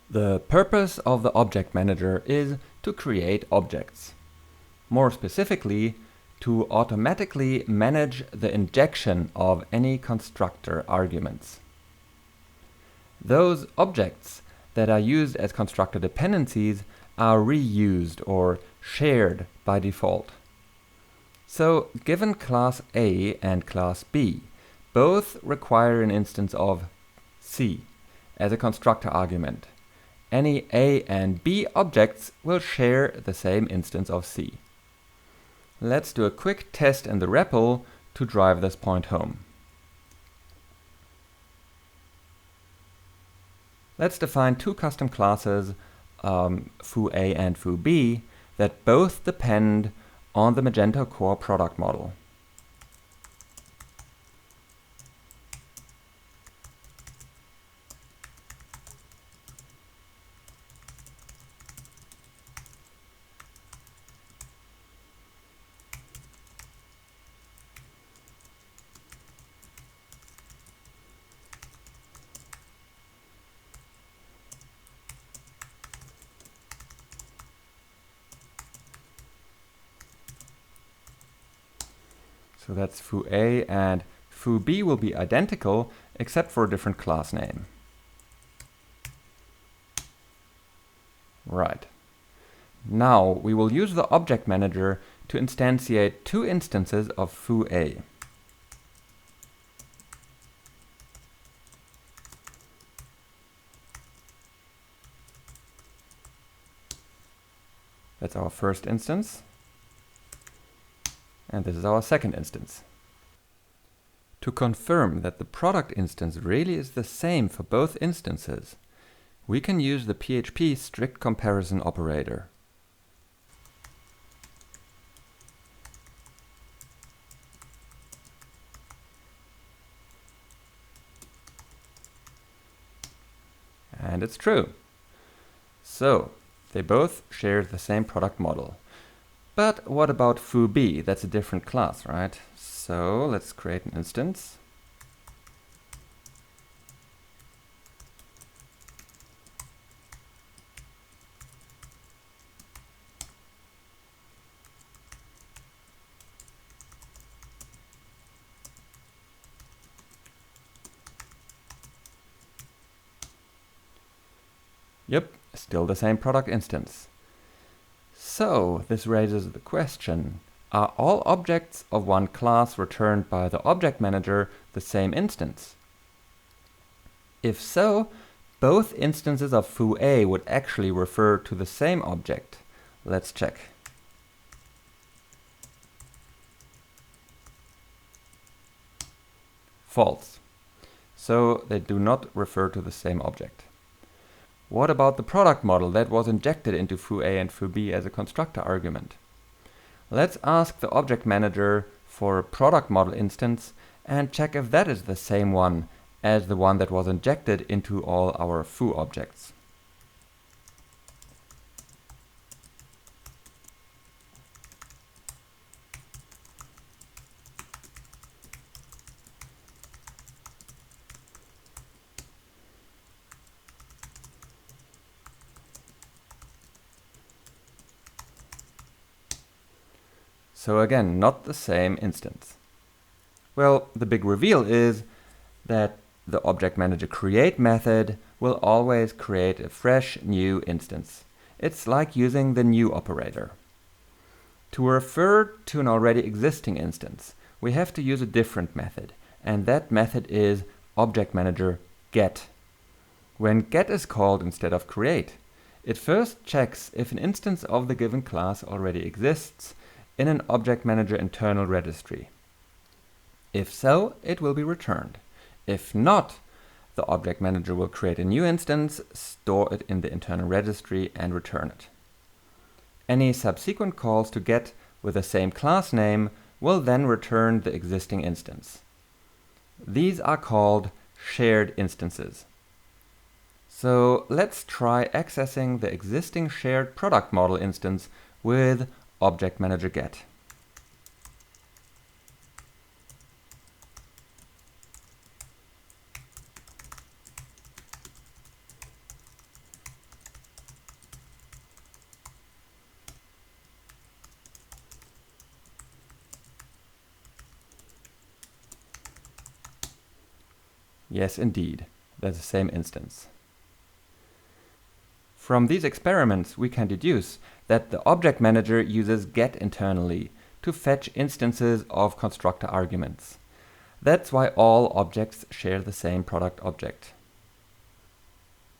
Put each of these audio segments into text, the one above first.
The purpose of the Object Manager is to create objects. More specifically, to automatically manage the injection of any constructor arguments. Those objects that are used as constructor dependencies are reused or shared by default. So, given class A and class B, both require an instance of C as a constructor argument. Any A and B objects will share the same instance of C. Let's do a quick test in the REPL to drive this point home. Let's define two custom classes, foo A and foo B, that both depend on the Magento core product model. So that's foo A, and foo B will be identical except for a different class name. Right. Now we will use the Object Manager to instantiate two instances of foo A. That's our first instance. And this is our second instance. To confirm that the product instance really is the same for both instances, we can use the PHP strict comparison operator. And it's true. So, they both share the same product model. But what about foo B? That's a different class, right? So let's create an instance. Yep, still the same product instance. So, this raises the question, are all objects of one class returned by the Object Manager the same instance? If so, both instances of foo A would actually refer to the same object. Let's check. False. So, they do not refer to the same object. What about the product model that was injected into foo A and foo B as a constructor argument? Let's ask the Object Manager for a product model instance and check if that is the same one as the one that was injected into all our foo objects. So again, not the same instance. Well, the big reveal is that the Object Manager create method will always create a fresh new instance. It's like using the new operator. To refer to an already existing instance, we have to use a different method, and that method is Object Manager get. When get is called instead of create, it first checks if an instance of the given class already exists in an Object Manager internal registry. If so, it will be returned. If not, the Object Manager will create a new instance, store it in the internal registry, and return it. Any subsequent calls to get with the same class name will then return the existing instance. These are called shared instances. So let's try accessing the existing shared product model instance with Object Manager get. Yes, indeed, they're the same instance. From these experiments, we can deduce that the object manager uses get internally to fetch instances of constructor arguments. That's why all objects share the same product object.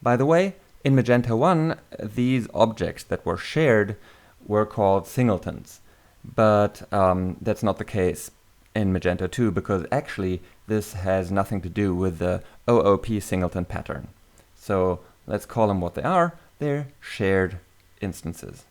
By the way, in Magento 1, these objects that were shared were called singletons, but that's not the case in Magento 2 because actually this has nothing to do with the OOP singleton pattern. So let's call them what they are. They're shared instances.